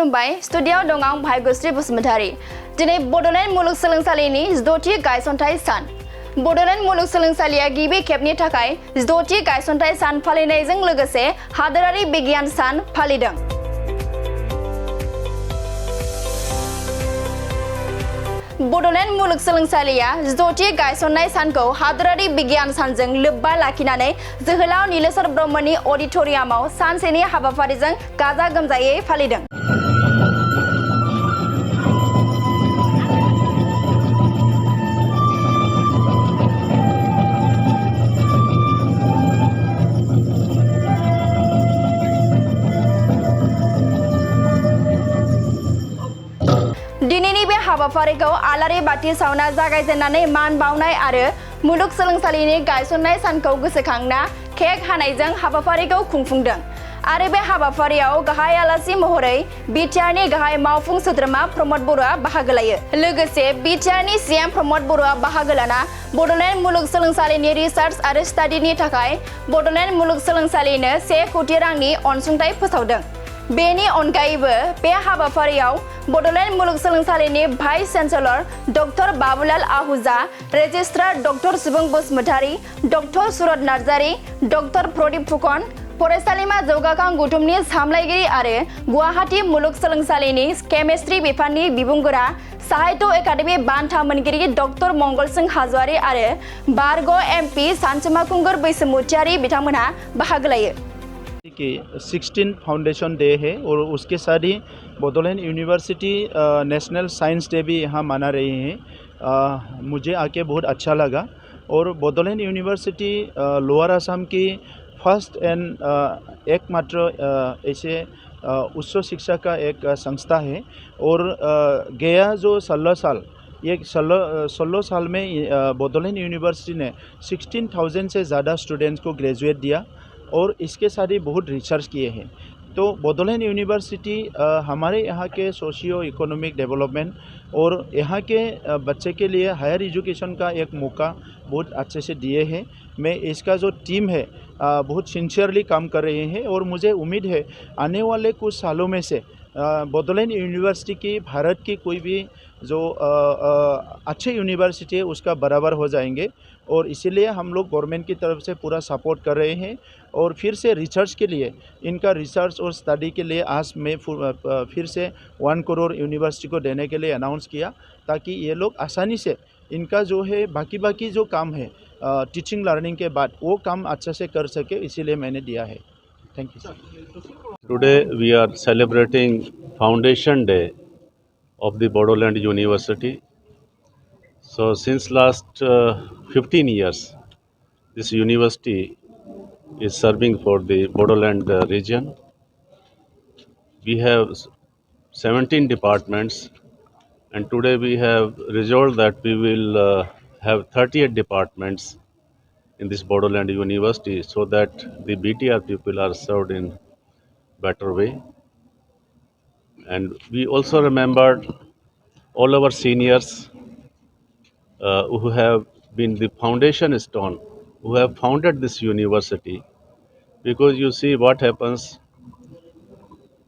खुलुमबाय स्टुडियाव दं आं भाग्यश्री बसुमतारी दिनै बड'लेण्ड मुलुगसोलोंसालिनि 6थि गायसनथाय सान बड'लेण्ड मुलुगसोलोंसालिया गिबि खेबनि थाखाय 6थि गायसनथाय सान फालिनायजों लोगोसे हादोरारि बिगियान सान फालिदों। बड'लेण्ड मुलुगसोलोंसालिया 6थि गायसननाय सानखौ हादोरारि बिगियान सानजों लोब्बा लाखिनानै जोहोलाव नीलेश्वर ब्रह्मनि अडिटोरियामाव सानसेनि हाबाफारिजों गाजा गोमजायै फालिदों। दिनैनि बे हाबाफारिखौ आलारि बाथि सावना जागायजेननानै मान बावनाय आरो मुलुगसोलोंसालिनि गायसननाय सानखौ गोसोखांना केक हानायजों हाबाफारिखौ खुंफुंदों आरो बे हाबाफारियाव गाहाय आलासि महरै बिटिआरनि गाहाय मावफुं सोद्रोमा प्रमद बर'आ बाहागो लायो। लोगोसे बिटिआरनि सीएम प्रमद बर'आ बाहागो लाना बड'लेण्ड मुलुगसोलोंसालिनि रिसार्च आरो स्टाडिनि थाखाय बड'लेण्ड मुलुगसोलोंसालिनो 1 कोटि रांनि अनसुंथाइ फोसावदों। बेनि अनगायैबो बे हाबाफारियाव बड'लेण्ड मुलुगसोलोंसालिनि vice chancellor doctor Babulal Ahuja, registrar doctor सुबुं बसुमतारी, डक्टर सुरत नार्जारी, डक्टर प्रदीप फुकन, फरायसालिमा जौगाखां गौथुमनि सामलायगिरि आरो गुवाहाटी मुलुगसोलोंसालिनि केमिस्ट्रि बिफाननि बिबुंगोरा साहित्य एकाडेमि बान्था मोनगिरि डक्टर मंगल सिंह हाज'वारी आरो बारग' एमपि सानसुमा खुंगुर बैसोमुथियारि बिथांमोनहा बाहागो लायो। कि 16 फाउंडेशन डे है और उसके साथ ही बडोलैंड यूनिवर्सिटी नेशनल साइंस डे भी यहाँ मना रही है। मुझे आके बहुत अच्छा लगा और बडोलैंड यूनिवर्सिटी लोअर असम की फर्स्ट एंड एकमात्र ऐसे उच्च शिक्षा का एक संस्था है और गया जो 16 साल ये 16 साल में बडोलैंड यूनिवर्सिटी ने 16,000 से ज़्यादा स्टूडेंट्स को ग्रेजुएट दिया और इसके साथ ही बहुत रिसर्च किए हैं। तो बडोलैंड यूनिवर्सिटी हमारे यहाँ के सोशियो इकोनॉमिक डेवलपमेंट और यहाँ के बच्चे के लिए हायर एजुकेशन का एक मौका बहुत अच्छे से दिए हैं। मैं इसका जो टीम है बहुत सिंसियरली काम कर रहे हैं और मुझे उम्मीद है आने वाले कुछ सालों में से बडोलैंड यूनिवर्सिटी की भारत की कोई भी जो अच्छे यूनिवर्सिटी है उसका बराबर हो जाएंगे और इसीलिए हम लोग गवर्नमेंट की तरफ से पूरा सपोर्ट कर रहे हैं और फिर से रिसर्च के लिए इनका रिसर्च और स्टडी के लिए आज मैं फिर से 1 करोड़ यूनिवर्सिटी को देने के लिए अनाउंस किया ताकि ये लोग आसानी से इनका जो है बाकी जो काम है टीचिंग लर्निंग के बाद वो काम अच्छे से कर सके, इसीलिए मैंने दिया है। Thank you. Today we are celebrating Foundation Day of the Bodoland University. So since last 15 years, this university is serving for the Bodoland region. We have 17 departments and today we have resolved that we will have 38 departments in this Bodoland University so that the BTR people are served in better way. And we also remembered all our seniors who have been the foundation stone, who have founded this university. Because you see what happens,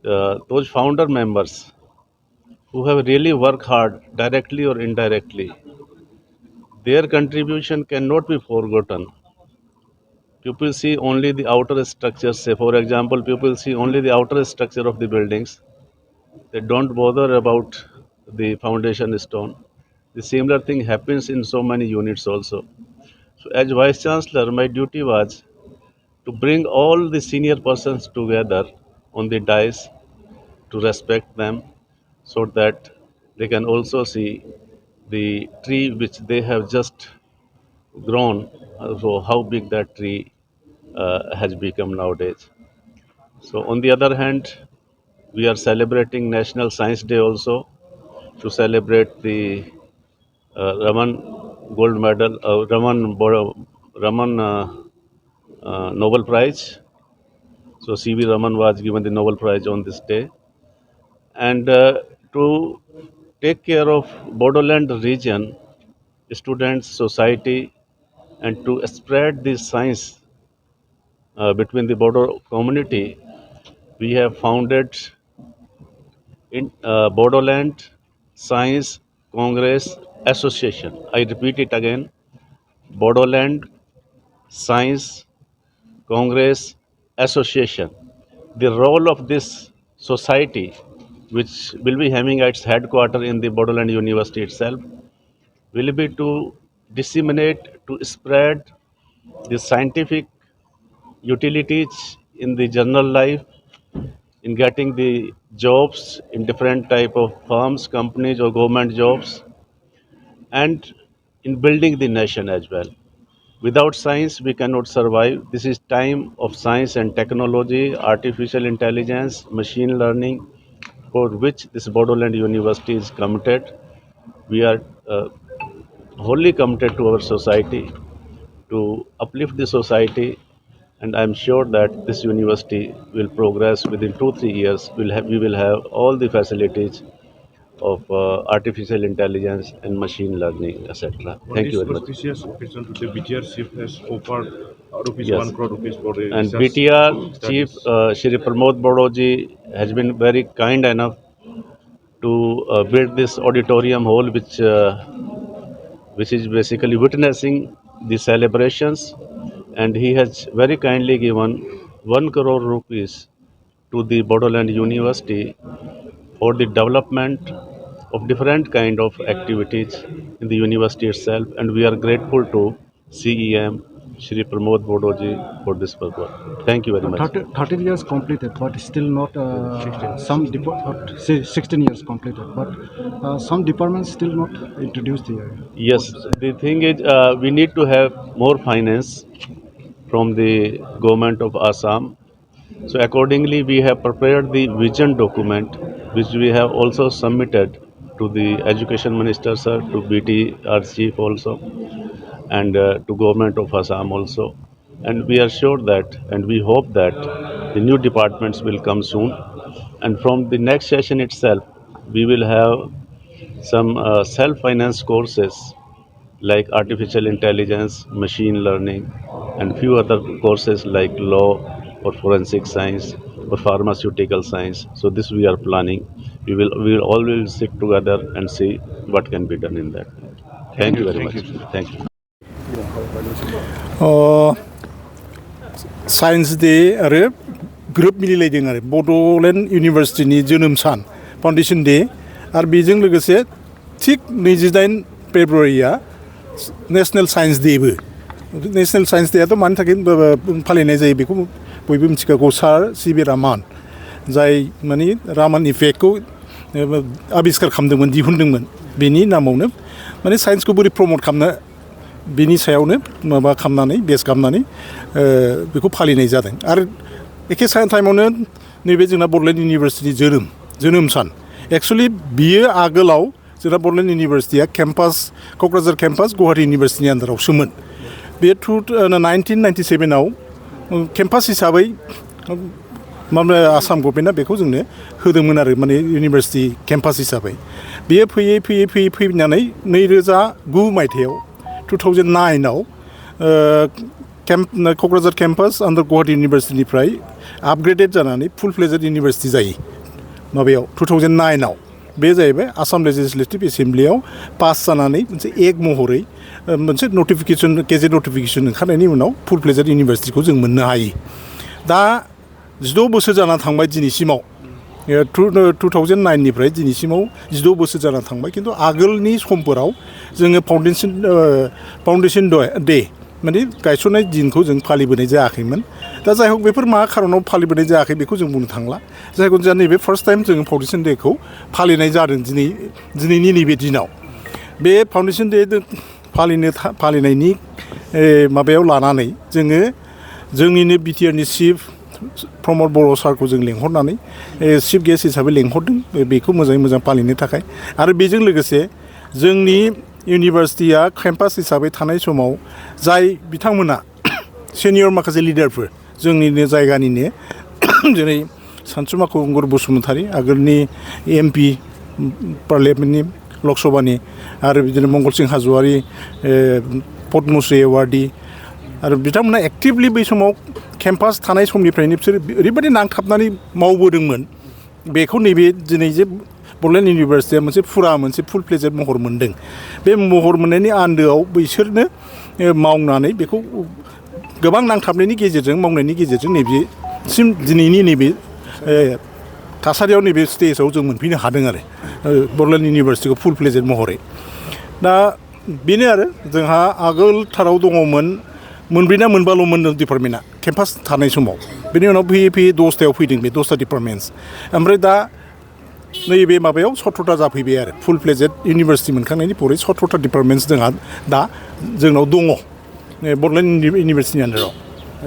those founder members who have really worked hard, directly or indirectly, their contribution cannot be forgotten. People see only the outer structures, say for example, people see only the outer structure of the buildings. They don't bother about the foundation stone. The similar thing happens in so many units also. So as Vice Chancellor, my duty was to bring all the senior persons together on the dais to respect them so that they can also see the tree which they have just grown, so how big that tree has become nowadays. So on the other hand, we are celebrating National Science Day also to celebrate the Raman Gold Medal, Raman Nobel Prize. So C.V. Raman was given the Nobel Prize on this day. And to take care of Bodoland region, students, society, and to spread this science between the Bodo community, we have founded in Bodoland Science Congress Association. I repeat it again, Bodoland Science Congress Association. The role of this society, which will be having its headquarters in the Bodoland University itself, will be to disseminate, to spread the scientific utilities in the general life, in getting the jobs in different type of firms, companies or government jobs, and in building the nation as well. Without science, we cannot survive. This is time of science and technology, artificial intelligence, machine learning, for which this Bodoland University is committed. We are wholly committed to our society, to uplift the society, and I'm sure that this university will progress within 2-3 years. We will have all the facilities of artificial intelligence and machine learning, etc. On Thank this you very much. auspicious occasion, the BTR chief has offered rupees Yes. 1 crore rupees for the And research BTR Chief studies. Shri Pramod Bodoji has been very kind enough to build this auditorium hall, which is basically witnessing the celebrations, and he has very kindly given 1 crore rupees to the Bodoland University for the development of different kind of activities in the university itself, and we are grateful to CEM Shri Pramod Bodoji for this purpose. Thank you very much. 13 years completed, but still not 16 years completed, but some departments still not introduced here. Yes, the thing is, we need to have more finance from the government of Assam. So accordingly, we have prepared the vision document, which we have also submitted to the Education Minister, sir, to BT, our chief also, and to government of Assam also. And we are sure that, and we hope that the new departments will come soon. And from the next session itself, we will have some self-finance courses like artificial intelligence, machine learning, and few other courses like law or forensic science or pharmaceutical science. So this we are planning. We will all will sit together and see what can be done in that. Thank you very much. Thank you. Science day आरो ग्रोब मिलिलायदों आरो बड'लेण्ड इउनिभार्सिटिनि जोनोम सान foundation day आरो बेजों लोगोसे थिग 28 फेब्रुवारिया national science डेबो national science डेआथ' मानि थाखाय फालिनाय जायो बेखौ बयबो मिथिखागौ सार सिबि रामान जाय माने रामान इफेक्टखौ आबिष्कार खालामदोंमोन दिहुनदोंमोन बेनि नामावनो माने साइन्सखौ बोरै प्रमट खालामनो बिनि सायावनो माबा खालामनानै बेस खालामनानै बेखौ फालिनाय जादों आरो एखे टाइमावनो नैबे जोंना बड'लेण्ड इउनिभार्सिटिनि जोनोम सान एक्सुवेलि बियो आगोलाव जोंना बड'लेण्ड इउनिभार्सिटिया केम्पास क'क्राझार केम्पास गुवाहाटी इउनिभार्सिटिनि आन्दारावसोमोन बे 1997आव केम्पास हिसाबै माने आसाम गभर्नमेन्टआ बेखौ जोंनो होदोंमोन आरो माने इउनिभार्सिटि केम्पास हिसाबै बेयो फैयै फैनानै 2009 मायथाइयाव 2009आव क'क्राझार केम्पास आन्दार गुवाहाटी इउनिभार्सिटिनिफ्राय आपग्रेडेड जानानै फुल फ्लेजेड इउनिभार्सिटि जायो माबायाव 2009आव बे जाहैबाय आसाम लेजिस्लेटिभ एसेम्ब्लियाव पास जानानै मोनसे एक महरै मोनसे नटिफिकेसन गेजेट नटिफिकेसन ओंखारनायनि उनाव फुल फ्लेजेड इउनिभार्सिटिखौ जों मोननो हायो दा 16 बोसोर जाना थांबाय दिनैसिमाव 2009निफ्राय दिनैसिमाव 16 बोसोर जाना थांबाय खिन्थु आगोलनि समफोराव जोङो फाउन्डेसन डे माने गायसननाय दिनखौ जों फालिबोनाय जायाखैमोन दा जाय हक बेफोर मा खारनाव फालिबोनाय जायाखै बेखौ जों बुंनो थांला जायखौ जों नैबे फार्स्ट टाइम जोङो फाउन्डेसन डेखौ फालिनाय जादों दिनैनि नैबे दिनाव बे फाउन्डेसन डे फालिनायनि माबायाव लानानै जोङो जोंनिनो बिटिआरनि चिफ प्रमद बर' सारखौ जों लेंहरनानै चिफ गेस्ट हिसाबै लेंहरदों बेखौ मोजाङै मोजां फालिनो थाखाय आरो बेजों लोगोसे जोंनि इउनिभार्सिटिया केम्पास हिसाबै थानाय समाव जाय बिथांमोना सिनियर माखासे लिडारफोर जोंनिनो जायगानिनो जेरै सानसुमा खुंगुर बसुमतारी आगोलनि एमपि पार्लियामेन्टनि लकसभानि आरो बिदिनो मंगल सिं हाज'वारि पद्मश्री एवार्डी आरो बिथांमोना एक्टिभलि बै समाव केम्पास थानाय समनिफ्रायनो बिसोर ओरैबायदि नांथाबनानै मावबोदोंमोन बेखौ नैबे दिनै जे बड'लेण्ड इउनिभारसिटिया मोनसे फुल फ्लेजेड महर मोन्दों बे महर मोननायनि आन्दोआव बिसोरनो मावनानै बेखौ गोबां नांथाबनायनि गेजेरजों मावनायनि गेजेरजों नैबेसिम दिनैनि नैबे थासारियाव नैबे स्टेजाव जों मोनफैनो हादों आरो बड'लेण्ड इउनिभारसिटिखौ फुल फ्लेजेड महरै दा बेनो आरो जोंहा आगोलथाराव दङमोन मोनब्रै ना मोनबाल'मोन डिपार्टमेन्टआ केम्पास थानाय समाव बेनि उनाव फैयै फैयै 10थायाव फैदों बे 10था डिपार्टमेन्टस ओमफ्राय दा नैबे माबायाव 17था जाफैबाय आरो फुल फ्लेजेड इउनिभारसिटि मोनखांनायनि परै 17था डिपार्टमेन्टस जोंहा दा जोंनाव दङ बड'लेण्ड इउनिभारसिटिनि आन्दाराव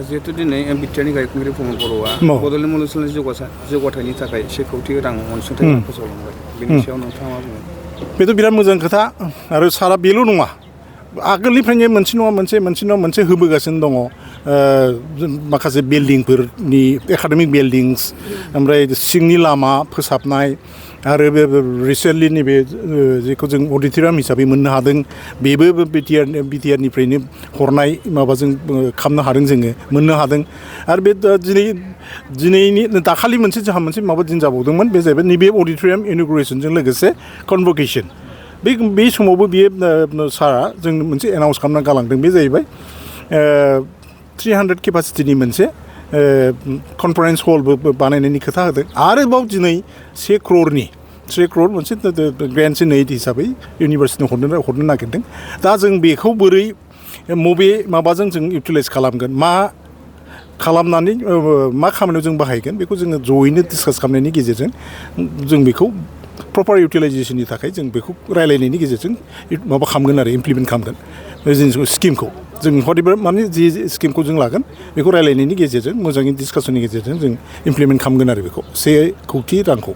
जिहेतु दिनै बिटिआरनि गायखुंगिरि प्रमद बर'आ बड'लेण्ड मुलुगसोलोंसालि जौगाथायनि थाखाय 1 कौटि रां अनसुंथाइ फोसावलांबाय बेनि सायाव नोंथाङा मा बुङो बेथ' बिराद मोजां खोथा आरो सारा बेल' नङा आगोलनिफ्रायनो मोनसे मोनसे होबोगासिनो दङ माखासे बिल्डिंफोरनि एकाडेमिक बिल्डिंस ओमफ्राय सिंनि लामा फोसाबनाय आरो बे रिसेन्टलि नैबे जेखौ जों अडिट'रियाम हिसाबै मोननो हादों बेबो बिटिआरनिफ्रायनो हरनाय माबाजों खालामनो हादों जोङो मोननो हादों आरो बे दिनैनि दाखालि जोंहा मोनसे माबा दिन जाबावदोंमोन बे जाहैबाय नैबे अडिट'रियाम इन'ग्रेसनजों लोगोसे कनभकेसन बे समावबो बियो सारा जों मोनसे एनाउन्स खालामना गालांदों बे जाहैबाय 300 केपासिटिनि मोनसे कनफारेन्स हलबो बानायनायनि खोथा होदों आरोबाव दिनै 1 crore मोनसे ग्रेन्टसिन एइड हिसाबै इउनिभारसिटिनो हरनो नागिरदों दा जों बेखौ बोरै मबे माबाजों जों इउटिलाइज खालामगोन मा खालामनानै मा खामानियाव जों बाहायगोन बेखौ जोङो जयैनो डिसकास खालामनायनि गेजेरजों जों बेखौ प्रपार इउटिलाइजेसननि थाखाय जों बेखौ रायलायनायनि गेजेरजों माबा खालामगोन आरो इमप्लिमेन्ट खालामगोन बे जिनिसखौ स्किमखौ जों हरैबो माने जि स्किमखौ जों लागोन बेखौ रायलायनायनि गेजेरजों मोजाङै डिसकासननि गेजेरजों जों इमप्लिमेन्ट खालामगोन आरो बेखौ 1 कौटि रांखौ